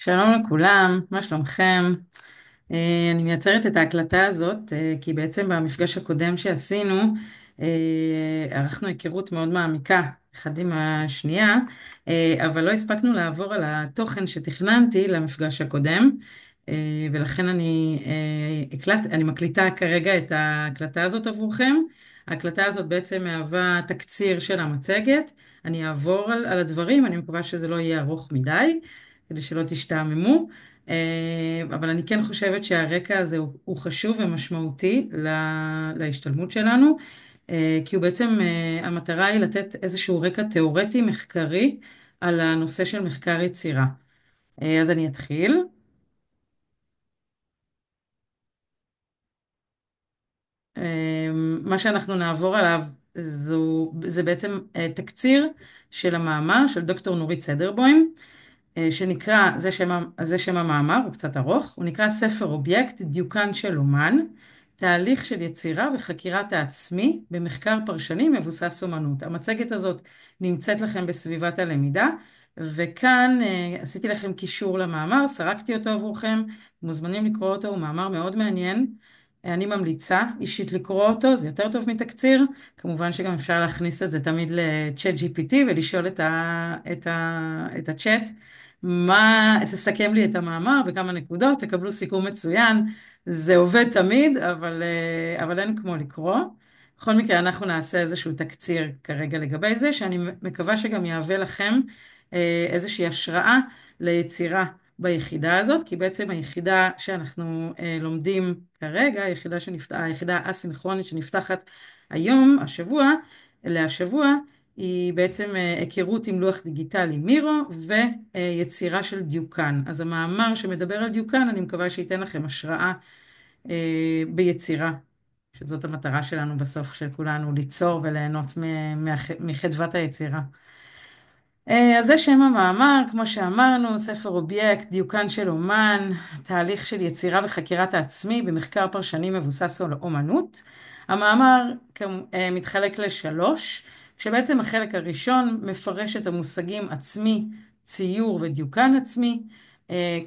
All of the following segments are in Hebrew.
שלום לכולם, מה שלומכם? אני מייצרת את ההקלטה הזאת כי בעצם במפגש הקודם שעשינו ערכנו היכרות מאוד מעמיקה אחד עם השנייה, אבל לא הספקנו לעבור על התוכן שתכננתי למפגש הקודם, ולכן אני מקליטה כרגע את ההקלטה הזאת עבורכם. ההקלטה הזאת בעצם מהווה תקציר של המצגת. אני אעבור על הדברים, אני מקווה שזה לא יהיה ארוך מדי, כדי שלא תשתעממו. אבל אני כן חושבת שהרקע הזה הוא חשוב ומשמעותי להשתלמות שלנו, כי הוא בעצם, המטרה היא לתת איזשהו רקע תיאורטי מחקרי על הנושא של מחקר יצירה. אז אני אתחיל. מה שאנחנו נעבור עליו זה בעצם תקציר של המאמר של דוקטור נורית סדרבוים, שנקרא, זה שם המאמר, הוא קצת ארוך, הוא נקרא ספר אובייקט, דיוקן של אומן, תהליך של יצירה וחקירת העצמי במחקר פרשני מבוסס אומנות. המצגת הזאת נמצאת לכם בסביבת הלמידה, וכאן עשיתי לכם קישור למאמר, סרקתי אותו עבורכם, מוזמנים לקרוא אותו, הוא מאמר מאוד מעניין. אני ממליצה אישית לקרוא אותו, זה יותר טוב מתקציר. כמובן שגם אפשר להכניס את זה תמיד לצ'אט GPT ולשאול את הצ'אט, תסכם לי את המאמר וכמה נקודות, תקבלו סיכום מצוין. זה עובד תמיד, אבל אין כמו לקרוא. בכל מקרה, אנחנו נעשה איזשהו תקציר כרגע לגבי זה, שאני מקווה שגם יהווה לכם איזושהי השראה ליצירה ביחידה הזאת, כי בעצם היחידה שאנחנו לומדים כרגע, היחידה האסינכרונית שנפתחת היום, להשבוע, היא בעצם היכרות עם לוח דיגיטלי מירו ויצירה של דיוקן. אז המאמר שמדבר על דיוקן, אני מקווה שייתן לכם השראה ביצירה, שזאת המטרה שלנו בסוף, של כולנו, ליצור וליהנות מחדוות היצירה. אז זה שם המאמר, כמו שאמרנו, ספר אובייקט, דיוקן של אומן, תהליך של יצירה וחקירת העצמי במחקר פרשני מבוסס על אומנות. המאמר מתחלק לשלוש, כשבעצם החלק הראשון מפרש את המושגים עצמי, ציור ודיוקן עצמי,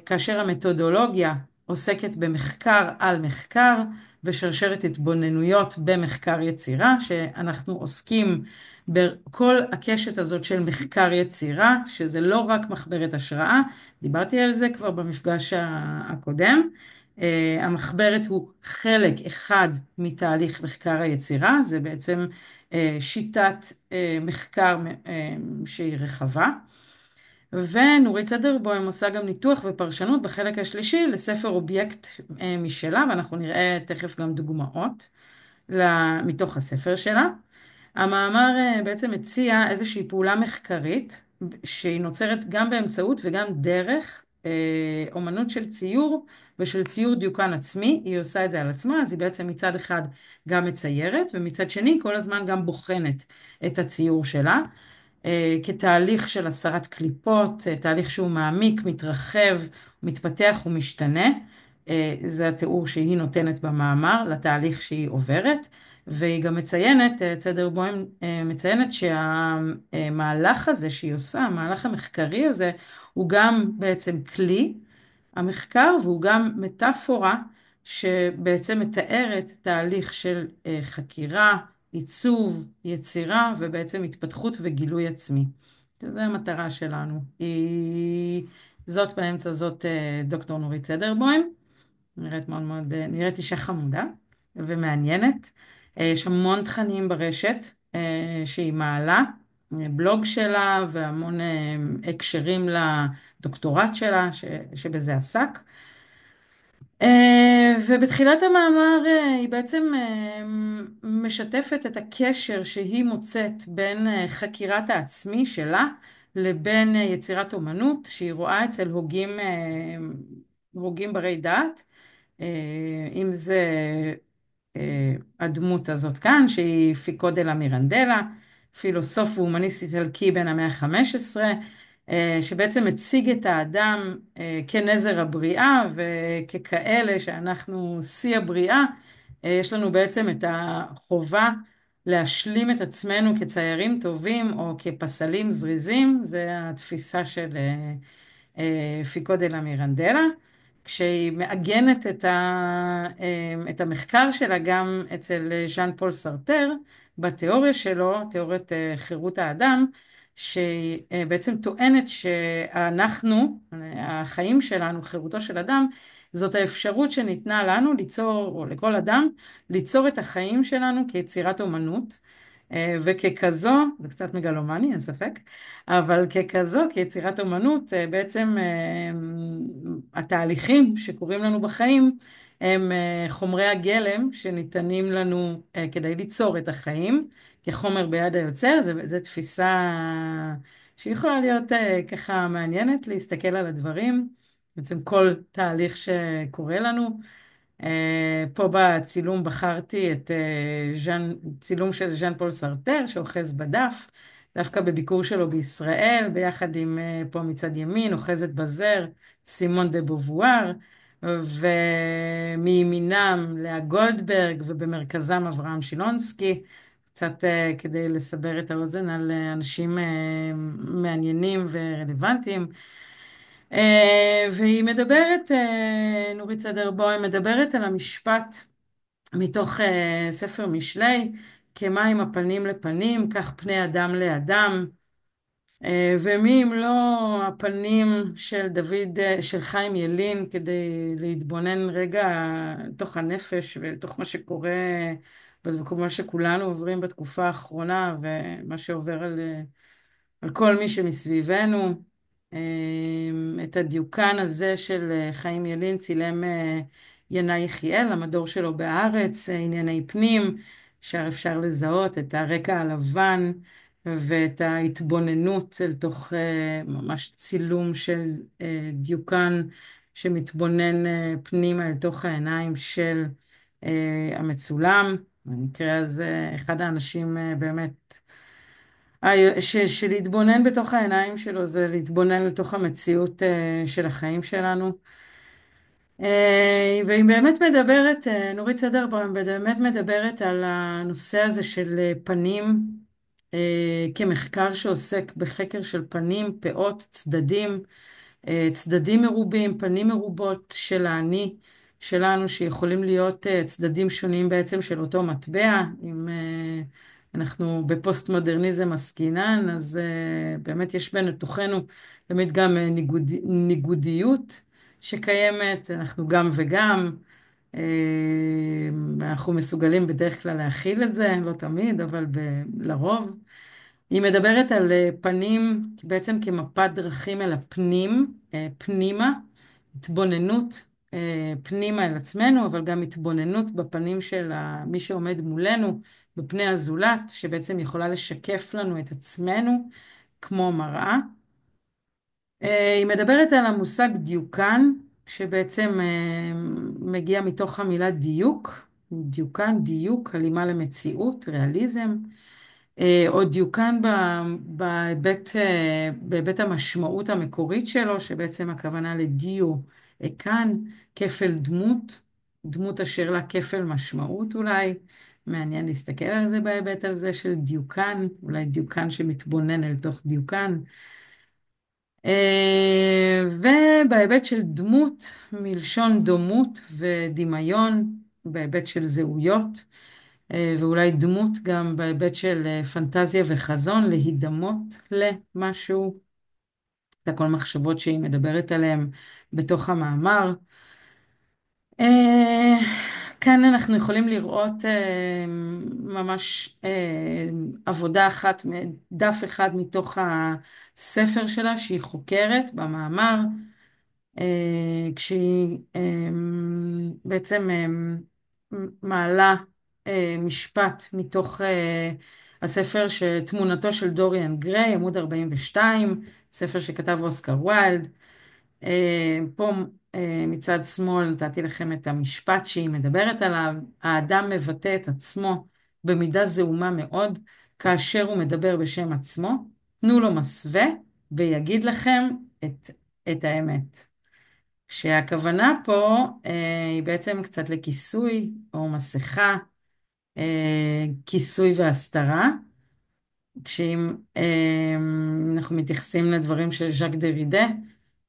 כאשר המתודולוגיה עוסקת במחקר על מחקר ושרשרת התבוננויות במחקר יצירה, שאנחנו עוסקים בכל הקשת הזאת של מחקר יצירה, שזה לא רק מחברת השראה, דיברתי על זה כבר במפגש הקודם. המחברת הוא חלק אחד מתהליך מחקר היצירה, זה בעצם שיטת מחקר שהיא רחבה. ונורית סדרבוים עושה גם ניתוח ופרשנות בחלק השלישי לספר אובייקט משלה, ואנחנו נראה תכף גם דוגמאות מתוך הספר שלה. המאמר בעצם מציע איזושהי פעולה מחקרית שהיא נוצרת גם באמצעות וגם דרך אומנות של ציור ושל ציור דיוקן עצמי. היא עושה את זה על עצמה, אז היא בעצם מצד אחד גם מציירת ומצד שני כל הזמן גם בוחנת את הציור שלה. כתהליך של הסרת קליפות, תהליך שהוא מעמיק, מתרחב, מתפתח ומשתנה. זה התיאור שהיא נותנת במאמר לתהליך שהיא עוברת, והיא גם מציינת, סדרבוים מציינת שהמהלך הזה שהיא עושה, המהלך המחקרי הזה, הוא גם בעצם כלי המחקר, והוא גם מטאפורה שבעצם מתארת תהליך של חקירה, עיצוב, יצירה ובעצם התפתחות וגילוי עצמי. זו המטרה שלנו. זאת באמצע, זאת דוקטור נורית סדרבוים. נראית אישה חמודה ומעניינת. יש המון תכנים ברשת שהיא מעלה, בלוג שלה והמון הקשרים לדוקטורט שלה שבזה עסק. ובתחילת המאמר היא בעצם משתפת את הקשר שהיא מוצאת בין חקירת העצמי שלה לבין יצירת אומנות שהיא רואה אצל הוגים ברי דעת. אם זה הדמות הזאת כאן שהיא פיקו דלה מירנדלה, פילוסוף והומניסט איטלקי בן המאה ה-15, שבעצם מציג את האדם כנזר הבריאה, וככאלה שאנחנו שיא הבריאה. יש לנו בעצם את החובה להשלים את עצמנו כציירים טובים או כפסלים זריזים. זה התפיסה פיקו דה לה מירנדלה, כשהיא מעגנת את המחקר שלה גם אצל ז'אן פול סרטר, בתיאוריה שלו, תיאוריית חירות האדם, שבעצם טוענת שאנחנו, החיים שלנו, חירותו של אדם, זאת האפשרות שניתנה לנו ליצור, או לכל אדם, ליצור את החיים שלנו כיצירת אומנות, וככזו, זה קצת מגלומני, אין ספק, אבל ככזו, כיצירת אומנות, בעצם התהליכים שקורים לנו בחיים, הם חומרי הגלם שניתנים לנו כדי ליצור את החיים, כחומר ביד היוצר. זו תפיסה שיכולה להיות ככה מעניינת להסתכל על הדברים, בעצם כל תהליך שקורה לנו. פה בצילום בחרתי את צילום של ז'אן פול סרטר שאוחז בדף, דווקא בביקור שלו בישראל, ביחד עם, פה מצד ימין, אוחזת בזר, סימון דה בובואר, ומימינם לאה גולדברג, ובמרכזם אברהם שילונסקי, קצת כדי לסבר את האוזן על אנשים מעניינים ורלוונטיים. והיא מדברת, נורית סדר-בוים מדברת על המשפט מתוך ספר משלי, כמים הפנים לפנים, כך פני אדם לאדם. ומי אם לא הפנים של של חיים ילין, כדי להתבונן רגע תוך הנפש ותוך מה שקורה, מה שכולנו עוברים בתקופה האחרונה, ומה שעובר על כל מי שמסביבנו. את הדיוקן הזה של חיים ילין צילם ינאי יחיאל, המדור שלו בהארץ, ענייני פנים, אפשר לזהות את הרקע הלבן ואת ההתבוננות אל תוך ממש צילום של דיוקן שמתבונן פנימה אל תוך העיניים של המצולם. במקרה הזה אחד האנשים באמת שלהתבונן בתוך העיניים שלו זה להתבונן לתוך המציאות של החיים שלנו. והיא באמת מדברת, נורית סדר-בוים באמת מדברת על הנושא הזה של פנים, כמחקר שעוסק בחקר של פנים, פאות, צדדים, צדדים מרובים, פנים מרובות של האני שלנו, שיכולים להיות צדדים שונים בעצם של אותו מטבע. אם אנחנו בפוסט-מודרניזם עסקינן, אז באמת יש בתוכנו תמיד גם ניגודיות שקיימת, אנחנו גם וגם, אה, אנחנו מסוגלים בדרך כלל להכיל את זה, לא תמיד, אבל לרוב. היא מדברת על פנים בעצם כמפת דרכים אל הפנים, פנימה, התבוננות פנימה אל עצמנו, אבל גם התבוננות בפנים של מי שעומד מולנו, בפני הזולת, שבעצם יכולה לשקף לנו את עצמנו כמו מראה. היא מדברת על המושג דיוקן, שבעצם מגיע מתוך המילה דיוק, דיוקן, דיוק, הלימה למציאות, ריאליזם. או דיוקן בהיבט המשמעות המקורית שלו, שבעצם הכוונה לדיו כאן, כפל דמות, דמות אשר לה כפל משמעות אולי. מעניין להסתכל על זה בהיבט הזה של דיוקן, אולי דיוקן שמתבונן אל תוך דיוקן. ובהיבט של דמות, מלשון דומות ודמיון, בהיבט של זהויות. ואולי דמות גם בהיבט של פנטזיה וחזון, להידמות למשהו, את הכל מחשבות שהיא מדברת עליהן בתוך המאמר. אה, כאן אנחנו יכולים לראות ממש עבודה אחת, דף אחד מתוך הספר שלה שהיא חוקרת במאמר, כשהיא בעצם מעלה משפט מתוך הספר שתמונתו של דוריאן גריי, עמוד 42, ספר שכתב אוסקר ויילד. פה מצד שמאל נתתי לכם את המשפט שהיא מדברת עליו: האדם מבטא את עצמו במידה זעומה מאוד כאשר הוא מדבר בשם עצמו. תנו לו מסווה ויגיד לכם את האמת. כשהכוונה פה היא בעצם קצת לכיסוי או מסכה, כיסוי והסתרה. כשאם אנחנו מתייחסים לדברים של ז'אק דרידה,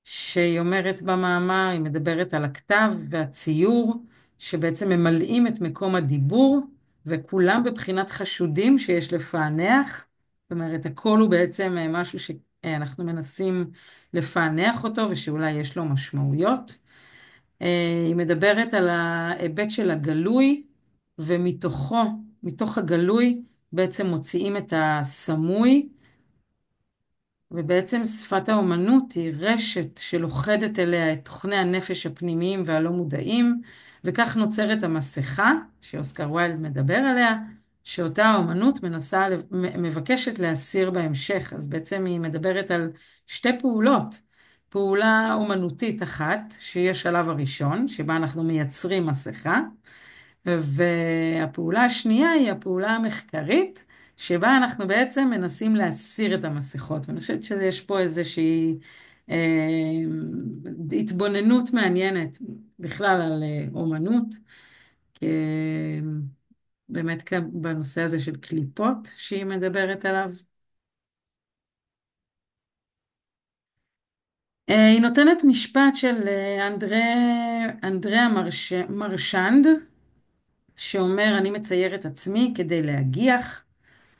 שהיא אומרת במאמר, היא מדברת על הכתב והציור, שבעצם ממלאים את מקום הדיבור, וכולם בבחינת חשודים שיש לפענח. זאת אומרת, הכל הוא בעצם משהו שאנחנו מנסים לפענח אותו, ושאולי יש לו משמעויות. היא מדברת על ההיבט של הגלוי, ומתוכו, מתוך הגלוי, בעצם מוציאים את הסמוי, ובעצם שפת האומנות היא רשת שלוכדת אליה את תוכני הנפש הפנימיים והלא מודעים, וכך נוצרת המסכה, שאוסקר ויילד מדבר עליה, שאותה האומנות מבקשת להסיר בהמשך. אז בעצם היא מדברת על שתי פעולות. פעולה אומנותית אחת, שהיא השלב הראשון, שבה אנחנו מייצרים מסכה, והפעולה השנייה היא הפעולה המחקרית, שבה אנחנו בעצם מנסים להסיר את המסכות. ואני חושבת שיש פה איזושהי אה, התבוננות מעניינת בכלל על אומנות, כי, באמת בנושא הזה של קליפות שהיא מדברת עליו. היא נותנת משפט של אנדריאה מרשנד, שאומר, אני מצייר את עצמי כדי להגיח,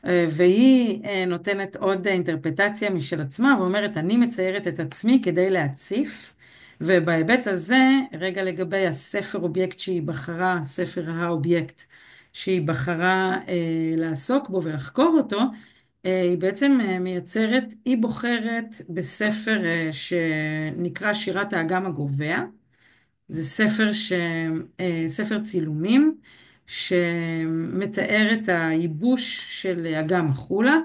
והיא נותנת עוד אינטרפטציה משל עצמה ואומרת, אני מציירת את עצמי כדי להציף. ובהיבט הזה, רגע לגבי הספר אובייקט שהיא בחרה, ספר האובייקט שהיא בחרה לעסוק בו ולחקור אותו, היא בעצם מייצרת, היא בוחרת בספר שנקרא שירת האגם הגווע. זה ספר צילומים שמתאר את הייבוש של אגם החולה,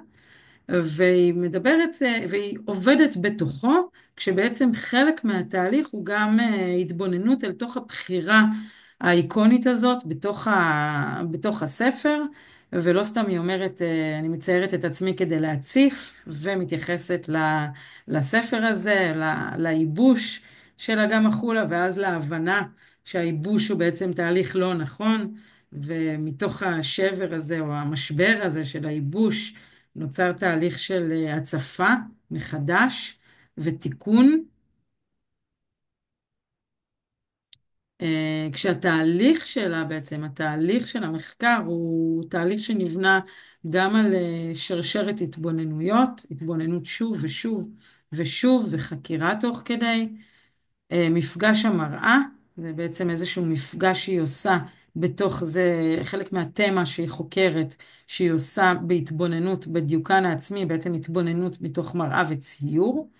והיא מדברת, והיא עובדת בתוכו, כשבעצם חלק מהתהליך הוא גם התבוננות אל תוך הבחירה האיקונית הזאת בתוך הספר, ולא סתם היא אומרת, אני מציירת את עצמי כדי להציף, ומתייחסת לספר הזה, לייבוש של אגם החולה, ואז להבנה שהייבוש הוא בעצם תהליך לא נכון, ומתוך השבר הזה או המשבר הזה של הייבוש, נוצר תהליך של הצפה מחדש ותיקון, כשהתהליך שלה בעצם, התהליך של המחקר הוא תהליך שנבנה גם על שרשרת התבוננויות, התבוננות שוב ושוב ושוב וחקירה תוך כדי, מפגש המראה, זה בעצם איזשהו מפגש שהיא עושה בתוך זה, חלק מהתמה שהיא חוקרת, שהיא עושה בהתבוננות בדיוקן העצמי, בעצם התבוננות מתוך מראה וציור.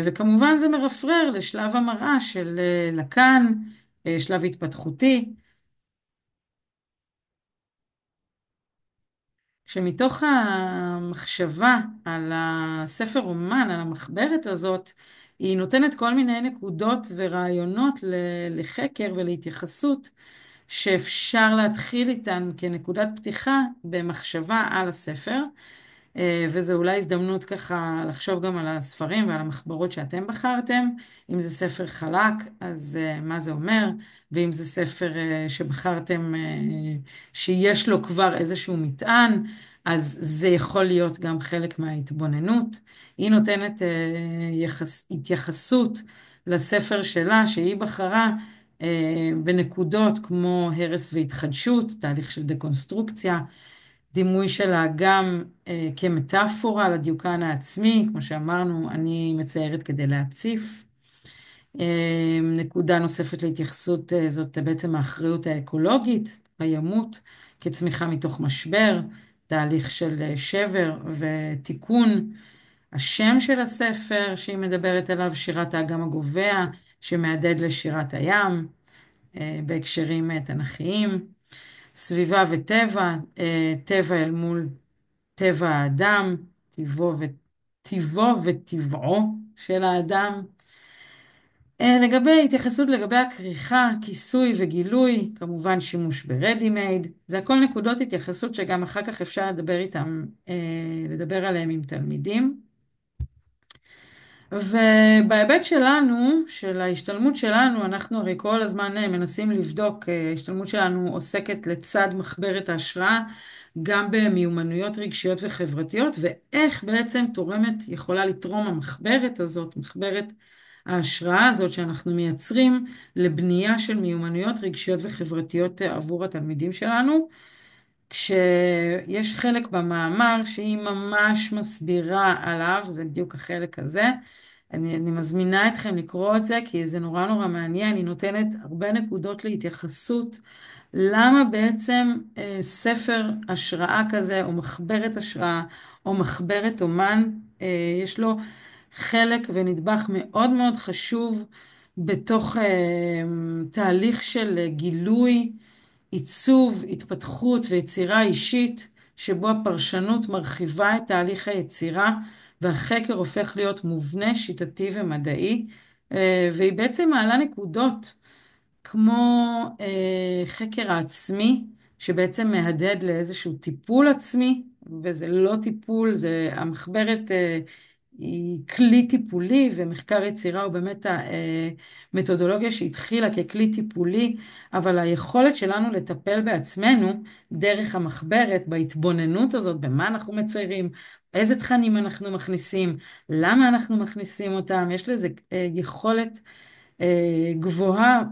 וכמובן זה מרפרר לשלב המראה של לקאן, שלב התפתחותי, שמתוך המחשבה על הספר אומן, על המחברת הזאת, היא נותנת כל מיני נקודות ורעיונות לחקר ולהתייחסות, שאפשר להתחיל איתן כנקודת פתיחה במחשבה על הספר, וזו אולי הזדמנות ככה לחשוב גם על הספרים ועל המחברות שאתם בחרתם. אם זה ספר חלק, אז מה זה אומר? ואם זה ספר שבחרתם שיש לו כבר איזשהו מטען, אז זה יכול להיות גם חלק מההתבוננות. היא נותנת התייחסות לספר שלה, שהיא בחרה בנקודות כמו הרס והתחדשות, תהליך של דקונסטרוקציה, דימוי שלה גם כמטאפורה לדיוקן העצמי, כמו שאמרנו, אני מציירת כדי להציף. נקודה נוספת להתייחסות זאת בעצם האחריות האקולוגית, קיימות כצמיחה מתוך משבר, תהליך של שבר ותיקון. השם של הספר שהיא מדברת עליו, שירת האגם הגווע, שמהדהד לשירת הים, בהקשרים תנכיים. סביבה וטבע, טבע אל מול טבע האדם, טיבו וטבעו של האדם. התייחסות לגבי הכריכה, כיסוי וגילוי, כמובן שימוש ברדי מייד, זה הכל נקודות התייחסות שגם אחר כך אפשר לדבר עליהם עם תלמידים. ובהיבט שלנו, של ההשתלמות שלנו, אנחנו הרי כל הזמן מנסים לבדוק, ההשתלמות שלנו עוסקת לצד מחברת ההשראה, גם במיומנויות רגשיות וחברתיות, ואיך בעצם יכולה לתרום המחברת הזאת, מחברת ההשראה הזאת שאנחנו מייצרים לבנייה של מיומנויות רגשיות וחברתיות עבור התלמידים שלנו. כשיש חלק במאמר שהיא ממש מסבירה עליו, זה בדיוק החלק הזה. אני מזמינה אתכם לקרוא את זה כי זה נורא נורא מעניין, היא נותנת הרבה נקודות להתייחסות. למה בעצם ספר השראה כזה, או מחברת השראה, או מחברת אומן, יש לו חלק ונדבך מאוד מאוד חשוב בתוך תהליך של גילוי, עיצוב, התפתחות ויצירה אישית, שבו הפרשנות מרחיבה את תהליך היצירה, והחקר הופך להיות מובנה, שיטתי ומדעי, והיא בעצם מעלה נקודות. כמו חקר העצמי, שבעצם מהדהד לאיזשהו טיפול עצמי, וזה לא טיפול, זה המחברת היא כלי טיפולי, ומחקר יצירה הוא באמת המתודולוגיה שהתחילה ככלי טיפולי, אבל היכולת שלנו לטפל בעצמנו דרך המחברת, בהתבוננות הזאת, במה אנחנו מציירים, איזה תכנים אנחנו מכניסים, למה אנחנו מכניסים אותם, יש לזה יכולת גבוהה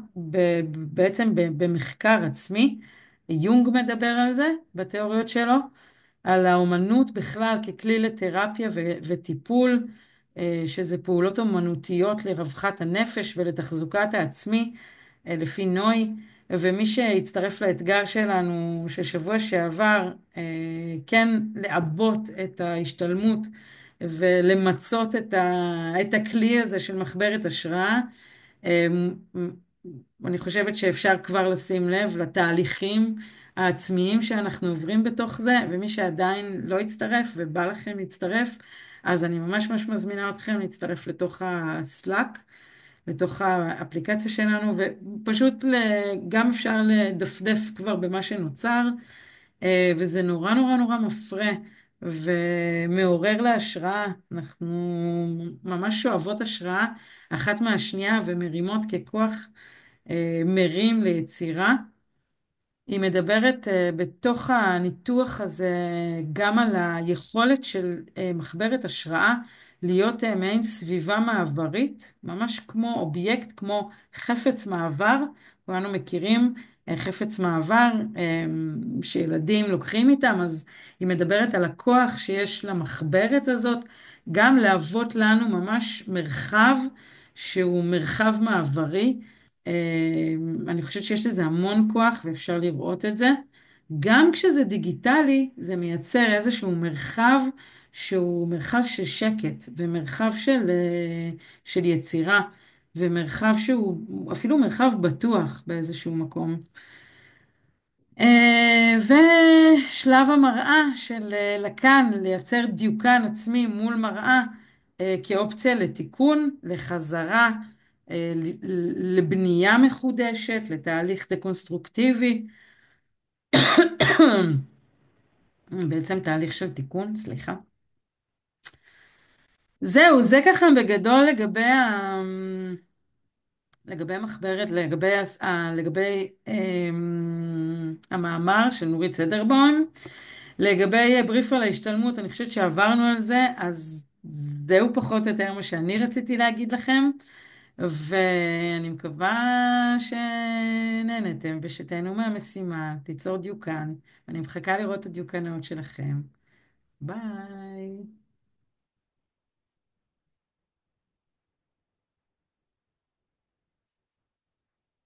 בעצם במחקר עצמי. יונג מדבר על זה בתיאוריות שלו, על האומנות בכלל ככלי לתרפיה וטיפול, שזה פעולות אומנותיות לרווחת הנפש ולתחזוקת העצמי, לפי נוי. ומי שהצטרף לאתגר שלנו של שבוע שעבר, כן לעבות את ההשתלמות ולמצות את הכלי הזה של מחברת השראה. אמ, אני חושבת שאפשר כבר לשים לב לתהליכים העצמיים שאנחנו עוברים בתוך זה, ומי שעדיין לא הצטרף ובא לכם להצטרף, אז אני ממש ממש מזמינה אתכם להצטרף לתוך הסלאק, לתוך האפליקציה שלנו, ופשוט גם אפשר לדפדף כבר במה שנוצר, וזה נורא נורא נורא מפרה ומעורר להשראה. אנחנו ממש שואבות השראה אחת מהשנייה ומרימות ככוח מרים ליצירה. היא מדברת בתוך הניתוח הזה גם על היכולת של מחברת השראה להיות מעין סביבה מעברית, ממש כמו אובייקט, כמו חפץ מעבר. כולנו מכירים חפץ מעבר שילדים לוקחים איתם, אז היא מדברת על הכוח שיש למחברת הזאת, גם להוות לנו ממש מרחב שהוא מרחב מעברי. אני חושבת שיש לזה המון כוח ואפשר לראות את זה. גם כשזה דיגיטלי, זה מייצר איזשהו מרחב שהוא מרחב של שקט ומרחב של יצירה ומרחב שהוא אפילו מרחב בטוח באיזשהו מקום. ושלב המראה של לקן, לייצר דיוקן עצמי מול מראה כאופציה לתיקון, לחזרה, לבנייה מחודשת, לתהליך דקונסטרוקטיבי, בעצם תהליך של תיקון, סליחה. זהו, זה ככה בגדול לגבי מחברת, לגבי המאמר של נורית סדרבוים. לגבי בריף על ההשתלמות, אני חושבת שעברנו על זה, אז זהו פחות או יותר מה שאני רציתי להגיד לכם, ואני מקווה שנהנתם ושתהנו מהמשימה, ליצור דיוקן. אני מחכה לראות את הדיוקנאות שלכם. ביי.